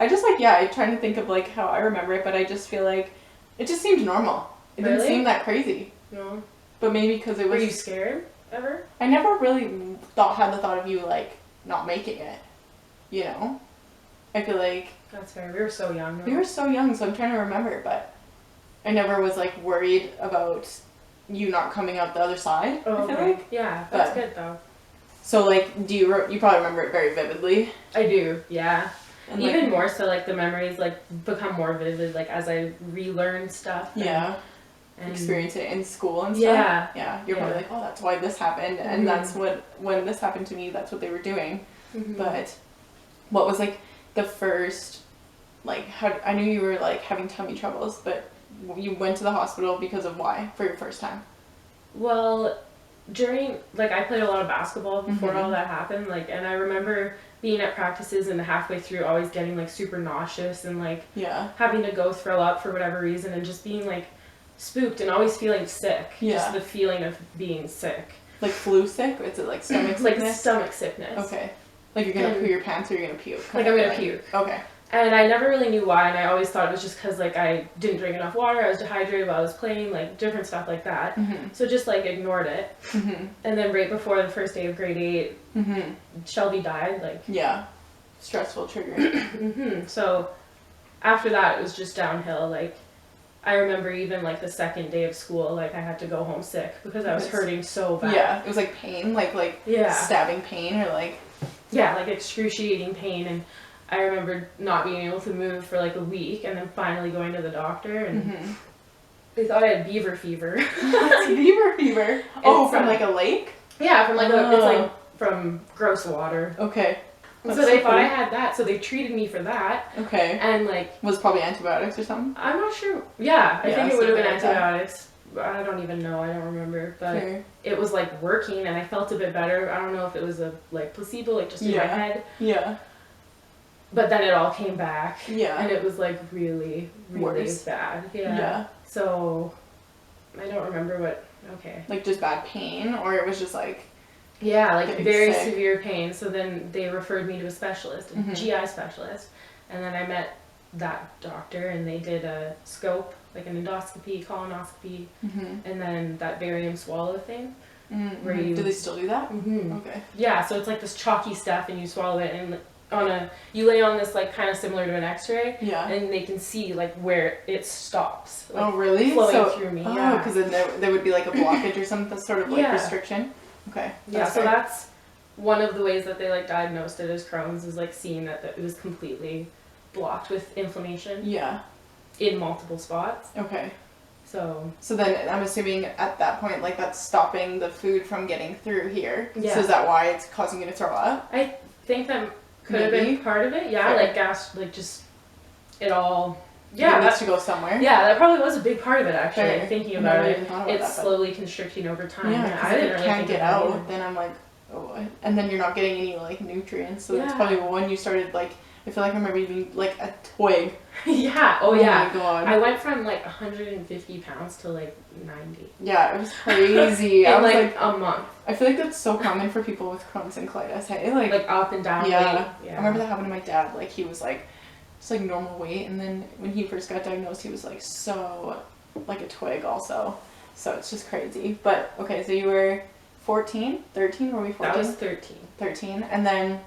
I just like, yeah, I'm trying to think of like how I remember it, but I just feel like it just seemed normal. It didn't seem that crazy. No. But maybe because it was... Were you scared ever? I never really had the thought of you like not making it, you know? I feel like... That's fair. We were so young. No? We were so young, so I'm trying to remember, but I never was like worried about you not coming out the other side. Oh, I feel okay. like. Yeah, that's good though. So like, do you probably remember it very vividly? I do, yeah. And even like, more so, like the memories like become more vivid, like as I relearn stuff. And experience it in school and stuff. Yeah. Yeah. You're probably like, oh, that's why this happened, and that's when this happened to me, that's what they were doing. But what was like the first, like, how I knew you were like having tummy troubles, but you went to the hospital because of why for your first time? Well, during, like, I played a lot of basketball before all that happened, like, and I remember being at practices and halfway through always getting like super nauseous and like having to go throw up for whatever reason and just being like spooked and always feeling sick. Just the feeling of being sick. Like flu sick? Or is it like stomach sickness? Like stomach sickness. Okay. Like you're gonna poo your pants or you're gonna puke? Like I'm gonna puke. Okay. And I never really knew why, and I always thought it was just because like I didn't drink enough water, I was dehydrated while I was playing, like different stuff like that. So just like ignored it. And then right before the first day of grade 8, Shelby died. Like stressful trigger. So after that, it was just downhill. Like I remember even like the second day of school, like I had to go home sick because I was hurting so bad. Yeah, it was like pain, like stabbing pain or like like excruciating pain. And I remember not being able to move for like a week, and then finally going to the doctor, and they thought I had beaver fever. Beaver fever? Oh, from like a lake? Yeah, from like it's like from gross water. Okay. That's so they thought I had that, so they treated me for that. Okay. And like... Was it probably antibiotics or something? I'm not sure. Yeah, I think it would have been antibiotics. I don't even know. I don't remember. But it was like working, and I felt a bit better. I don't know if it was a like placebo, like just in my head. Yeah. But then it all came back. Yeah. And it was like really, really bad. Yeah. So I don't remember what. Okay. Like just bad pain, or it was just like. Yeah, like very severe pain. So then they referred me to a specialist, a GI specialist, and then I met that doctor, and they did a scope, like an endoscopy, colonoscopy, and then that barium swallow thing. Where you do they still do that? Okay. Yeah, so it's like this chalky stuff, and you swallow it, and you lay on this like kind of similar to an X-ray, and they can see like where it stops. Like, oh really? Flowing through me. Oh, because then there would be like a blockage or some sort of like restriction. Okay. So that's one of the ways that they like diagnosed it as Crohn's, is like seeing that it was completely blocked with inflammation. Yeah. In multiple spots. Okay. So then I'm assuming at that point, like that's stopping the food from getting through here. Yeah. So is that why it's causing you to throw up? I think that could have been part of it. Yeah. Like gas, like just it all. Yeah, that needs to go somewhere. Yeah, that probably was a big part of it, actually. Thinking about it, it's slowly constricting over time. Yeah, I didn't really can't get out. Then I'm like, oh, and then you're not getting any like nutrients. So that's probably when you started like. I feel like I remember eating like a twig. Yeah. Oh yeah. My God. I went from like 150 pounds to like 90. Yeah, it was crazy. In like a month. I feel like that's so common for people with Crohn's and colitis. Hey, like up and down. Yeah. I remember that happened to my dad. Like he was like. It's like normal weight, and then when he first got diagnosed, he was like so like a twig also. So it's just crazy. But okay, so you were 14, 13, were we 14? That was 13. 13, and then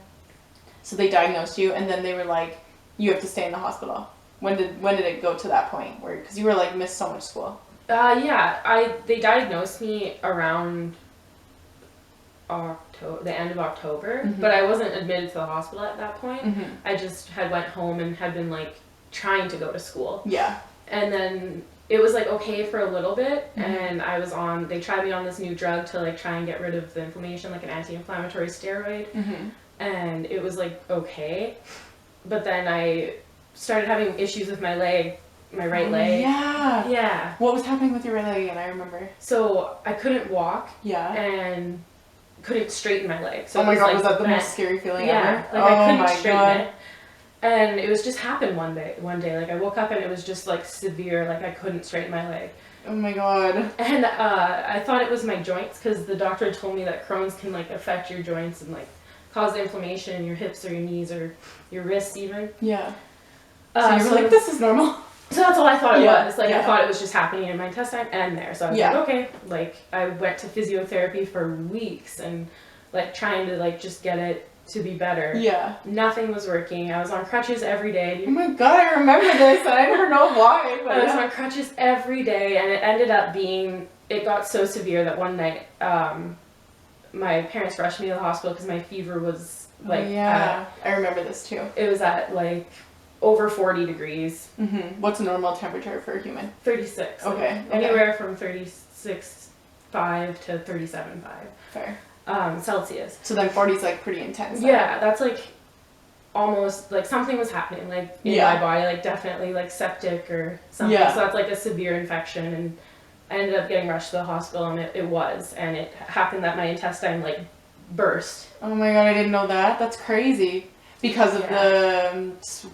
so they diagnosed you, and then they were like, you have to stay in the hospital. When did it go to that point where because you were like missed so much school? They diagnosed me around the end of October, but I wasn't admitted to the hospital at that point. I just had went home and had been like trying to go to school. Yeah. And then it was like okay for a little bit, and they tried me on this new drug to like try and get rid of the inflammation, like an anti-inflammatory steroid. And it was like okay, but then I started having issues with my leg. My right leg. Yeah. Yeah. What was happening with your right leg again? I remember. So I couldn't walk. Yeah. And couldn't straighten my leg. So oh my God, was that the most scary feeling ever? Like I couldn't straighten it. And it was just happened one day. Like I woke up and it was just like severe, like I couldn't straighten my leg. Oh my God. And I thought it was my joints because the doctor told me that Crohn's can like affect your joints and like cause inflammation in your hips or your knees or your wrists even. Yeah. So you were like, this is normal. So that's all I thought it was. Like, I thought it was just happening in my intestine and there. So I was like, okay. Like, I went to physiotherapy for weeks and, like, trying to, like, just get it to be better. Yeah. Nothing was working. I was on crutches every day. Oh my god, I remember this, and I never know why. But I was on crutches every day, and it ended up being, it got so severe that one night, my parents rushed me to the hospital because my fever was, like... I remember this too. It was at, like... over 40 degrees. Mm-hmm. What's a normal temperature for a human? 36. Okay. Anywhere from 36.5 to 37.5. Fair. Celsius. So then 40 is like pretty intense. Yeah, that's like almost like something was happening like in my body, like definitely like septic or something. Yeah. So that's like a severe infection, and I ended up getting rushed to the hospital, and it happened that my intestine like burst. Oh my god, I didn't know that. That's crazy. Because of the,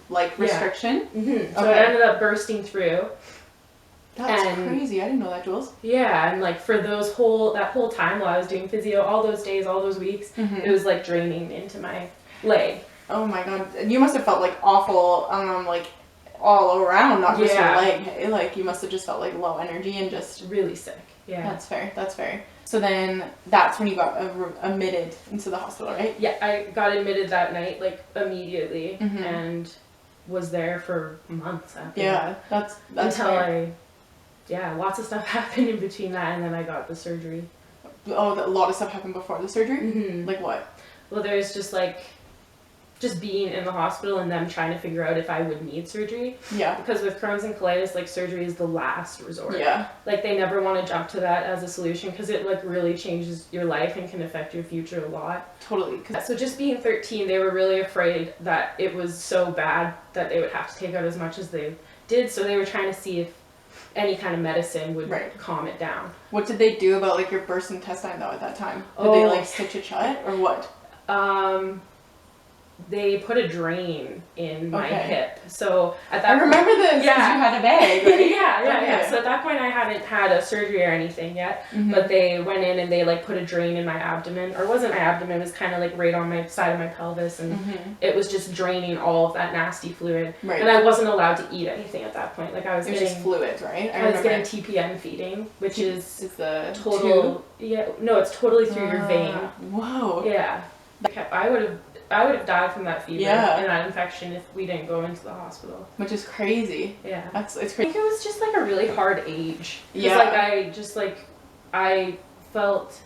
like, restriction? Yeah. Mm-hmm. So it ended up bursting through. That's crazy. I didn't know that, Jules. Yeah, and, like, for that whole time while I was doing physio, all those days, all those weeks, it was, like, draining into my leg. Oh, my God. You must have felt, like, awful, like, all around, not just your leg. Hey? Like, you must have just felt, like, low energy and just... really sick. Yeah. That's fair. So then that's when you got admitted into the hospital, right? Yeah, I got admitted that night, like, immediately, and was there for months after that. That's until fair. Lots of stuff happened in between that, and then I got the surgery. Oh, a lot of stuff happened before the surgery? Mm-hmm. Like what? Well, there's just, like, just being in the hospital and them trying to figure out if I would need surgery. Yeah. Because with Crohn's and colitis, like, surgery is the last resort. Yeah. Like, they never want to jump to that as a solution because it, like, really changes your life and can affect your future a lot. Totally. So just being 13, they were really afraid that it was so bad that they would have to take out as much as they did. So they were trying to see if any kind of medicine would calm it down. What did they do about, like, your burst intestine, though, at that time? Did they, like, stitch it shut or what? They put a drain in my hip. So at that I remember this because you had a bag, right? yeah. So at that point I hadn't had a surgery or anything yet, but they went in and they like put a drain in my abdomen, or it wasn't my abdomen, it was kind of like right on my side of my pelvis, and it was just draining all of that nasty fluid. Right. And I wasn't allowed to eat anything at that point. Like I was getting just fluids, right? I was getting TPN feeding, which is the total it's totally through your vein. Whoa. Yeah. I would have died from that fever and that infection if we didn't go into the hospital. Which is crazy. Yeah. It's crazy. I think it was just like a really hard age. Yeah. I felt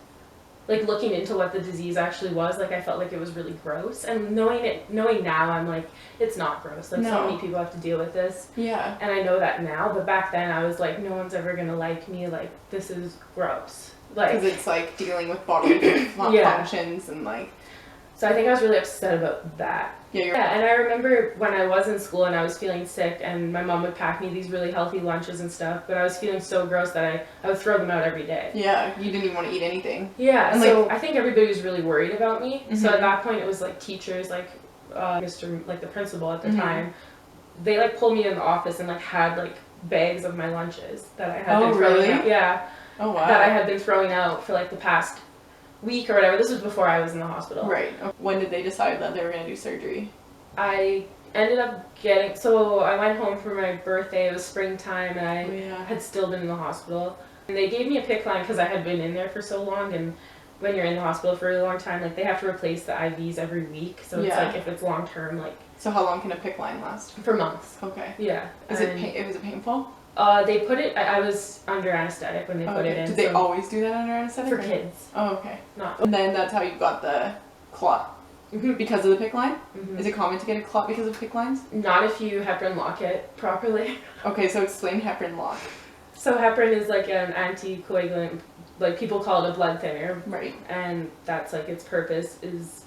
like looking into what the disease actually was, like I felt like it was really gross. And knowing now, I'm like, it's not gross. Like so many people have to deal with this. Yeah. And I know that now, but back then I was like, no one's ever gonna like me. Like this is gross. Like because it's like dealing with bodily functions and like. So I think I was really upset about that. Yeah, and I remember when I was in school and I was feeling sick and my mom would pack me these really healthy lunches and stuff, but I was feeling so gross that I would throw them out every day. Yeah, you didn't even want to eat anything. Yeah, and so I think everybody was really worried about me. So at that point it was like teachers, like the principal at the time, they like pulled me in the office and like had like bags of my lunches that I had been throwing out. Yeah. Oh wow. That I had been throwing out for like the past week or whatever. This was before I was in the hospital. Right. When did they decide that they were going to do surgery? I ended up I went home for my birthday. It was springtime and I had still been in the hospital. And they gave me a PICC line because I had been in there for so long, and when you're in the hospital for a long time, like they have to replace the IVs every week. So it's like if it's long term, like. So how long can a PICC line last? For months. Okay. Yeah. Was it painful? They put it. I was under anesthetic when they put it in. Did they always do that under anesthetic? For kids. Oh, okay. And then that's how you got the clot. Because of the PICC line? Is it common to get a clot because of PICC lines? Not if you heparin lock it properly. Okay, so explain heparin lock. So heparin is like an anticoagulant, like people call it a blood thinner. Right. And that's like its purpose is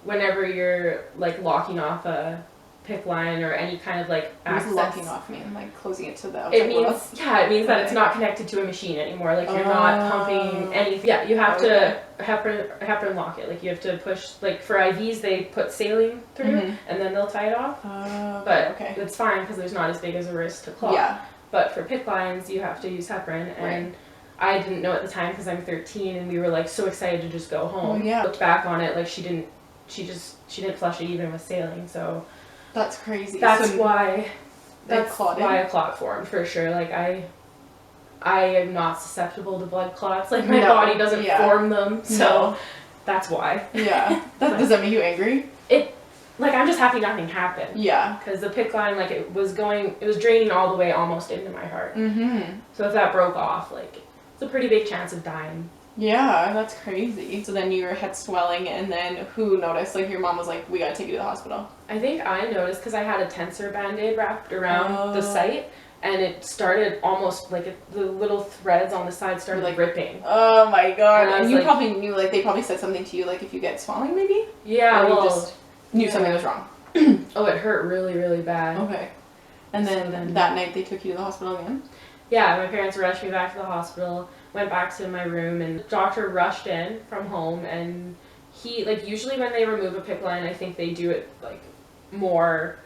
whenever you're like locking off a PICC line or any kind of like access. What does locking off mean? Like closing it to the outside world? It means that it's not connected to a machine anymore. Like you're not pumping anything. Yeah, you have to heparin lock it. Like you have to push, like for IVs they put saline through and then they'll tie it off. But it's fine because there's not as big as a risk to clot. Yeah. But for PICC lines you have to use heparin, and I didn't know at the time because I'm 13 and we were like so excited to just go home. Oh, yeah. Looked back on it, like she didn't flush it even with saline, so. That's crazy. That's why That's why a clot formed, for sure. Like, I am not susceptible to blood clots. Like, my body doesn't form them, so that's why. Yeah. Does that make you angry? Like, I'm just happy nothing happened. Yeah. Because the PICC line, like, it was draining all the way almost into my heart. Mm-hmm. So if that broke off, like, it's a pretty big chance of dying. Yeah, that's crazy. So then you had swelling, and then who noticed? Like, your mom was like, we gotta take you to the hospital. I think I noticed because I had a tensor Band-Aid wrapped around the site, and it started almost, like, the little threads on the side started, like, ripping. Oh my god. And you probably knew, like, they probably said something to you, like, if you get swelling, maybe? Yeah, or you just knew something was wrong. Oh, it hurt really, really bad. Okay. And then that night they took you to the hospital again? Yeah, my parents rushed me back to the hospital, went back to my room, and the doctor rushed in from home, and he, like, usually when they remove a PICC line, I think they do it, like, more,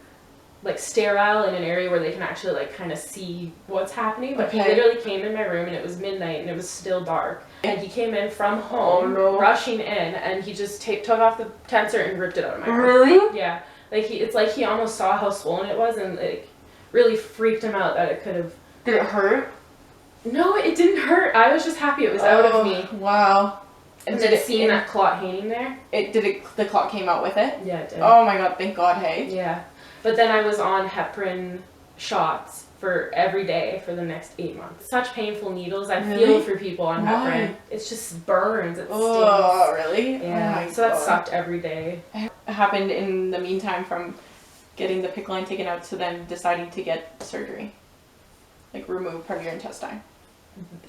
like, sterile in an area where they can actually, like, kind of see what's happening. But he literally came in my room, and it was midnight, and it was still dark. And he came in from home, rushing in, and he just took off the tensor and ripped it out of my arm. Really? Yeah. Like, it's like he almost saw how swollen it was, and, like, really freaked him out that it could have... Did it hurt? No, it didn't hurt. I was just happy it was out of me. Wow. And then seeing that clot hanging there. The clot came out with it? Yeah, it did. Oh my god, thank God, hey? Yeah. But then I was on heparin shots for every day for the next 8 months. Such painful needles. I feel for people on heparin. It's just burns. It stings. Oh, really? Yeah. Oh so that sucked every day. It happened in the meantime from getting the PICC line taken out to then deciding to get surgery. Like, remove part of your intestine.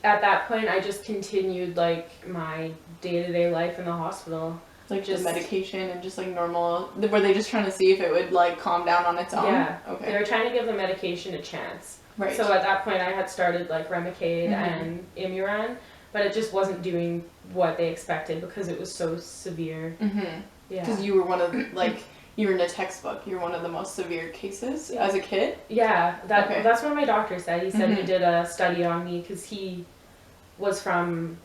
At that point, I just continued, like, my day-to-day life in the hospital. Like, just medication and just, like, normal... Were they just trying to see if it would, like, calm down on its own? Yeah. Okay. They were trying to give the medication a chance. Right. So at that point, I had started, like, Remicade and Imuran, but it just wasn't doing what they expected because it was so severe. Mm-hmm. Yeah. Because you were one of, like... You were in a textbook. You're one of the most severe cases as a kid? Yeah, that's what my doctor said. He said he did a study on me because he was from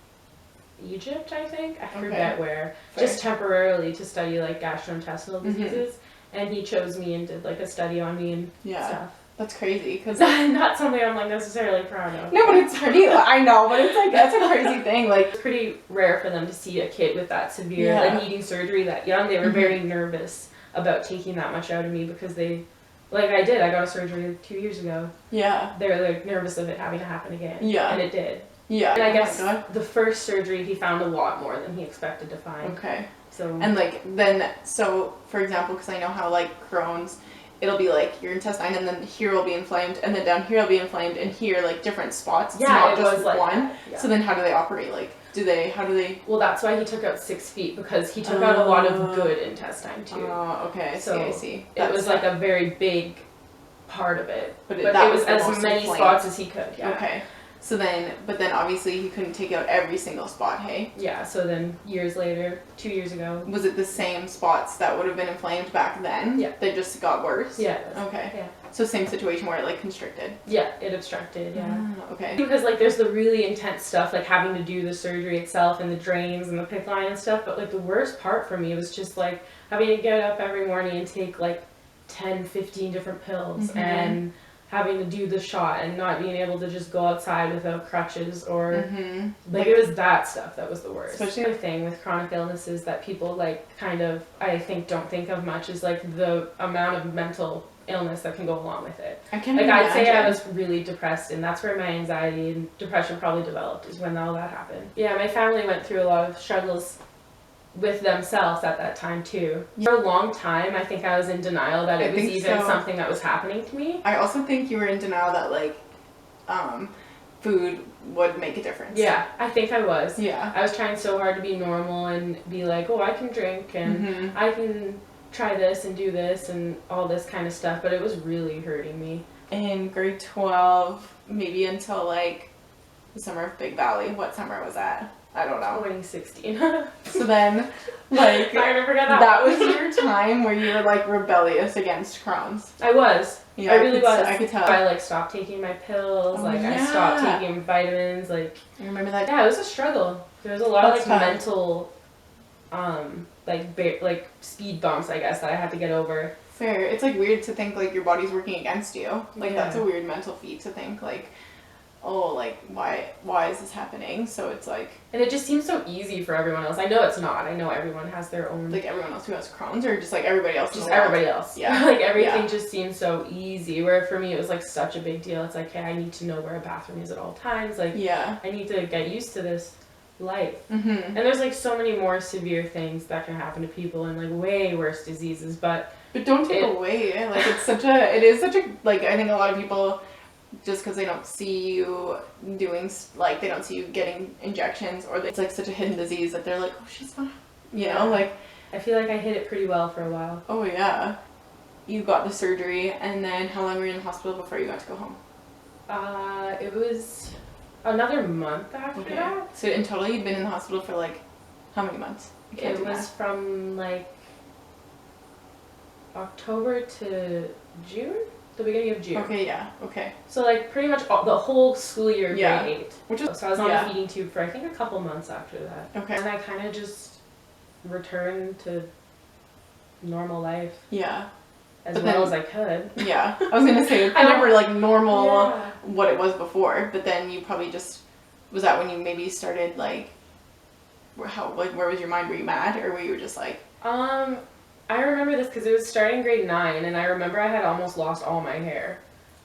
Egypt, I think. I forget where. Just temporarily to study, like, gastrointestinal diseases. And he chose me and did, like, a study on me and stuff. That's crazy. Cause not something I'm, like, necessarily proud of. No, but it's pretty, I know, but it's, like, that's a crazy thing. Like, it's pretty rare for them to see a kid with that severe, like, needing surgery that young. They were very nervous about taking that much out of me because they, like I got a surgery 2 years ago. Yeah. They were, like, nervous of it having to happen again. Yeah. And it did. Yeah. And I guess the first surgery he found a lot more than he expected to find. Okay. So. And, like, then, so, for example, because I know how, like, Crohn's, it'll be, like, your intestine, and then here will be inflamed, and then down here will be inflamed, and here, like, different spots. It's not just like one. Yeah. So then how do they operate? Like, how do they? Well, that's why he took out 6 feet, because he took out a lot of good intestine too. Oh, okay. I see. It was like a very big part of it. But it was as many spots as he could. Yeah. Okay. So then, but then obviously he couldn't take out every single spot, hey? Yeah, so then years later, 2 years ago. Was it the same spots that would have been inflamed back then? Yeah. They just got worse? Yeah. Okay. Yeah. So same situation where it, like, constricted? Yeah, it obstructed, yeah. Okay. Because, like, there's the really intense stuff, like having to do the surgery itself and the drains and the PICC line and stuff, but, like, the worst part for me was just, like, having to get up every morning and take, like, 10, 15 different pills and having to do the shot and not being able to just go outside without crutches or like, it was that stuff that was the worst. Especially the thing with chronic illnesses that people, like, kind of, I think, don't think of much is, like, the amount of mental illness that can go along with it. I'd say I was really depressed, and that's where my anxiety and depression probably developed, is when all that happened. Yeah, my family went through a lot of struggles with themselves at that time too. For a long time, I think I was in denial that it was even something that was happening to me. I also think you were in denial that, like, food would make a difference. Yeah, I think I was. Yeah. I was trying so hard to be normal and be like, oh, I can drink and I can try this and do this and all this kind of stuff, but it was really hurting me. In grade 12, maybe until, like, the summer of Big Valley. What summer was that? I don't know. 2016. So then, like, I forget that was your time where you were, like, rebellious against Crohn's. I was. Yeah, I really was. I could tell. I, like, stopped taking my pills. I stopped taking vitamins. Like, I remember that. Yeah, it was a struggle. There was a lot of, like, mental, like speed bumps, I guess, that I had to get over. Fair. It's like weird to think like your body's working against you. Like that's a weird mental feat to think like, oh, like why is this happening? So it's like, and it just seems so easy for everyone else. I know it's not. I know everyone has their own, like everyone else who has Crohn's, or just like everybody else. Just everybody else. Yeah. Like everything just seems so easy. Where for me it was like such a big deal. It's like, hey, I need to know where a bathroom is at all times. Like I need to get used to this life. And there's like so many more severe things that can happen to people and like way worse diseases, but don't take away, like it is such a, like I think a lot of people, just because they don't see you doing, like they don't see you getting injections, or it's like such a hidden disease that they're like, oh, she's fine, you know, like I feel like I hid it pretty well for a while. Oh yeah. You got the surgery, and then how long were you in the hospital before you got to go home? It was another month after that. So in total you'd been in the hospital for like how many months? It was from like October to June, the beginning of June. Okay, yeah, okay. So like pretty much the whole school year of grade 8. So I was on a feeding tube for I think a couple months after that. Okay. And I kind of just returned to normal life. Yeah. As well as I could. Yeah. I was gonna say I never like normal what it was before, but then you probably just, was that when you maybe started like, where was your mind? Were you mad, or were you just like? I remember this because it was starting grade 9, and I remember I had almost lost all my hair.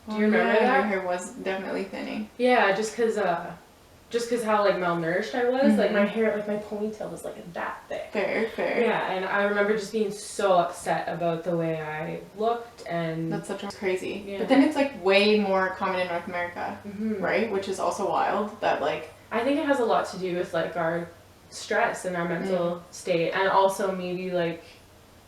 Do you remember that? Your hair was definitely thinning. Yeah, just because how like malnourished I was. Like my hair, like my ponytail was like that thick. Fair. Yeah, and I remember just being so upset about the way I looked, and that's such a crazy. Yeah. But then it's like way more common in North America, right? Which is also wild. That like, I think it has a lot to do with like our stress and our mental state, and also maybe like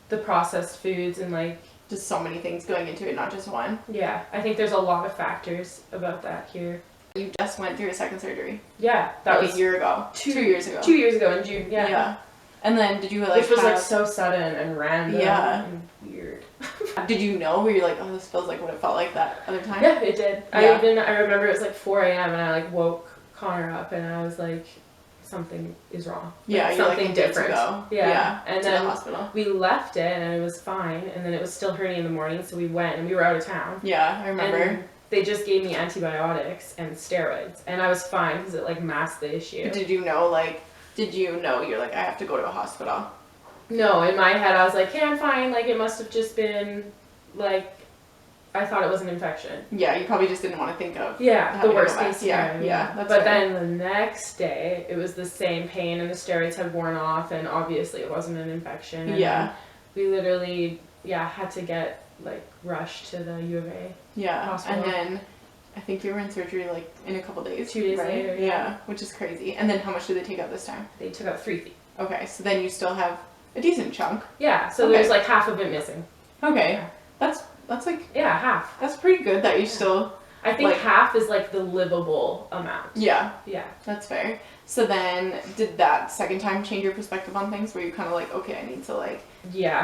the processed foods and like just so many things going into it, not just one. Yeah, I think there's a lot of factors about that here. You just went through a second surgery. Yeah, that was a year ago. 2 years ago. 2 years ago in June. Yeah. Yeah. And then did you like? Which was like so sudden and random. Yeah. And weird. Did you know? Were you like, oh, this feels like what it felt like that other time? Yeah, it did. Yeah. I remember it was like 4 a.m. and I like woke Connor up and I was like, something is wrong. Like, something like, different. Yeah. And then we left it and it was fine, and then it was still hurting in the morning, so we went and we were out of town. Yeah, I remember. And they just gave me antibiotics and steroids, and I was fine because it like masked the issue. Did you know you're like, I have to go to a hospital? No, in my head I was like, hey, I'm fine, like it must have just been like, I thought it was an infection. Yeah, you probably just didn't want to think of the worst case scenario. Yeah, but then the next day, it was the same pain, and the steroids had worn off, and obviously it wasn't an infection. And we literally, had to get like rushed to the U of A hospital. And then I think you were in surgery like in a couple days. 2 days later. Yeah, which is crazy. And then how much did they take out this time? They took out 3 feet. Okay, so then you still have a decent chunk. Yeah, so there's like half of it missing. Okay, yeah. That's like half. That's pretty good that you still. I think like, half is like the livable amount. Yeah. Yeah. That's fair. So then, did that second time change your perspective on things? Where you kind of like, okay, I need to like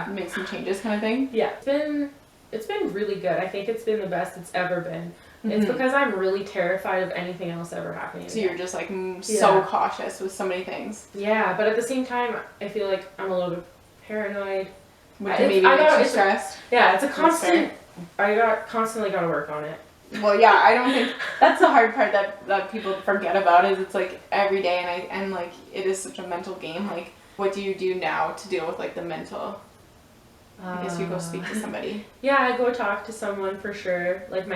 make some changes, kind of thing. Yeah. It's been really good. I think it's been the best it's ever been. It's because I'm really terrified of anything else ever happening. So you're just like so cautious with so many things. Yeah, but at the same time, I feel like I'm a little bit paranoid. Which maybe makes you stressed. Yeah, it's a constant. Constantly got to work on it. Well, yeah, I don't think that's the hard part that people forget about is it's like every day, and like it is such a mental game. Like, what do you do now to deal with like the mental? I guess you go speak to somebody. Yeah, I go talk to someone for sure. Like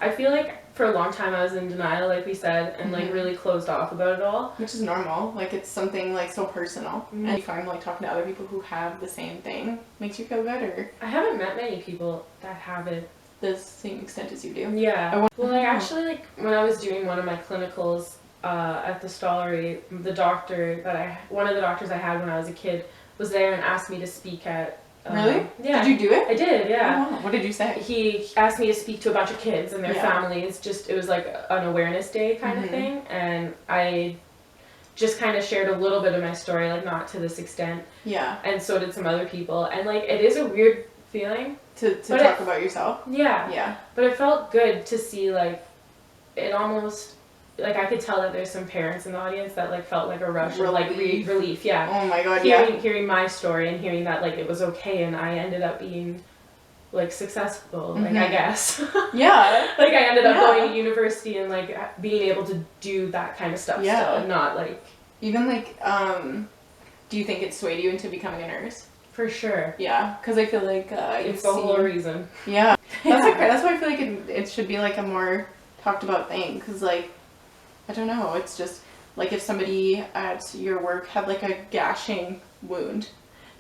I feel like for a long time I was in denial, like we said, and like really closed off about it all. Which is normal. Like it's something like so personal. And you find like talking to other people who have the same thing makes you feel better. I haven't met many people that have it the same extent as you do. Yeah. Well, like actually like when I was doing one of my clinicals at the Stollery, one of the doctors I had when I was a kid was there and asked me to speak at really? Yeah. Did you do it? I did, yeah. Oh, wow. What did you say? He asked me to speak to a bunch of kids and their families. It was like an awareness day kind of thing. And I just kind of shared a little bit of my story, like not to this extent. Yeah. And so did some other people. And like, it is a weird feeling. To talk about yourself? Yeah. Yeah. But it felt good to see like, it almost... Like I could tell that there's some parents in the audience that like felt like a rush of like relief. Yeah. Oh my god. Hearing my story and hearing that like it was okay and I ended up being like successful, like I guess. Yeah. Like I ended up going to university and like being able to do that kind of stuff still, not like even like do you think it swayed you into becoming a nurse? For sure. Yeah, because I feel like it's the whole reason. Yeah. That's why I feel like it should be like a more talked about thing, because like I don't know, it's just like if somebody at your work had like a gashing wound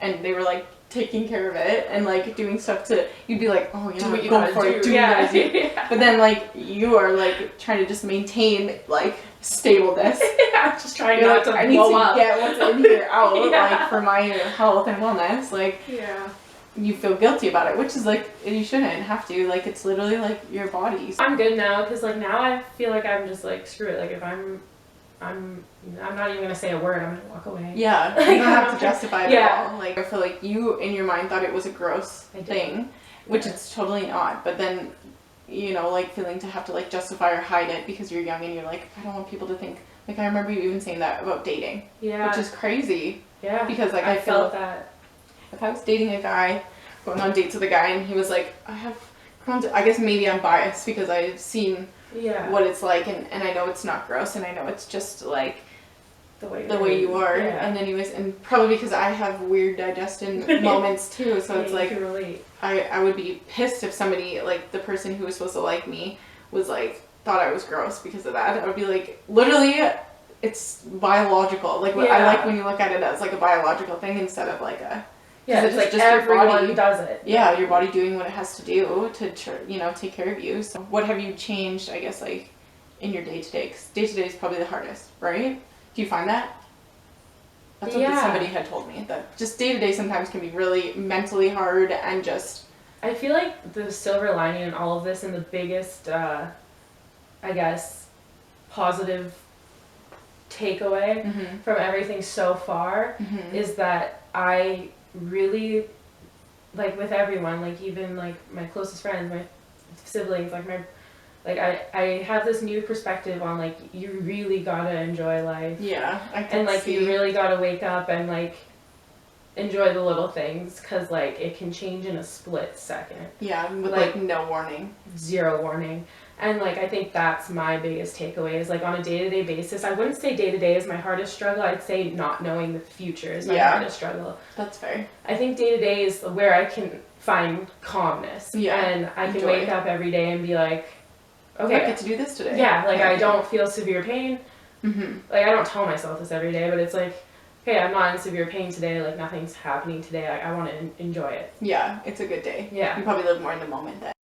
and they were like taking care of it and like doing stuff to, you'd be like, oh yeah, do what you gotta do. Yeah. But then like you are like trying to just maintain like stableness. Yeah, just trying not to I need blow to up. get what's in here out, like for my health and wellness. Like you feel guilty about it, which is like you shouldn't have to. Like it's literally like your body. I'm good now because like now I feel like I'm just like screw it. Like if I'm not even gonna say a word. I'm gonna walk away. Yeah, you don't have to justify it at all. Like I feel like you in your mind thought it was a gross thing, which it's totally not. But then, you know, like feeling to have to like justify or hide it because you're young and you're like, I don't want people to think. Like I remember you even saying that about dating. Yeah. Which is crazy. Yeah. Because like I felt that. If I was dating a guy, going on dates with a guy, and he was like, I have Crohn's. I guess maybe I'm biased because I've seen what it's like, and I know it's not gross, and I know it's just like the way you are. And anyways, and probably because I have weird digestion moments too, so it's like I would be pissed if somebody, like the person who was supposed to like me was like thought I was gross because of that. I would be like, literally it's biological. Like I like when you look at it as like a biological thing instead of like a it's like just everyone does it. Yeah, your body doing what it has to do to, you know, take care of you. So what have you changed, I guess, like, in your day-to-day? Because day-to-day is probably the hardest, right? Do you find that? That's what somebody had told me. That just day-to-day sometimes can be really mentally hard and just... I feel like the silver lining in all of this and the biggest, I guess, positive takeaway from everything so far is that I really, like with everyone, like even like my closest friends, my siblings, I have this new perspective on like you really gotta enjoy life. Yeah, I can see. You really gotta wake up and like enjoy the little things, because like it can change in a split second. Yeah, with like no warning. Zero warning. And like I think that's my biggest takeaway is like on a day-to-day basis. I wouldn't say day-to-day is my hardest struggle. I'd say not knowing the future is my hardest struggle. That's fair. I think day-to-day is where I can find calmness. Yeah. And I can wake up every day and be like, okay, I get to do this today. Yeah, like I don't feel severe pain. Like I don't tell myself this every day, but it's like, hey, I'm not in severe pain today. Like nothing's happening today. I want to enjoy it. Yeah, it's a good day. Yeah. You probably live more in the moment then.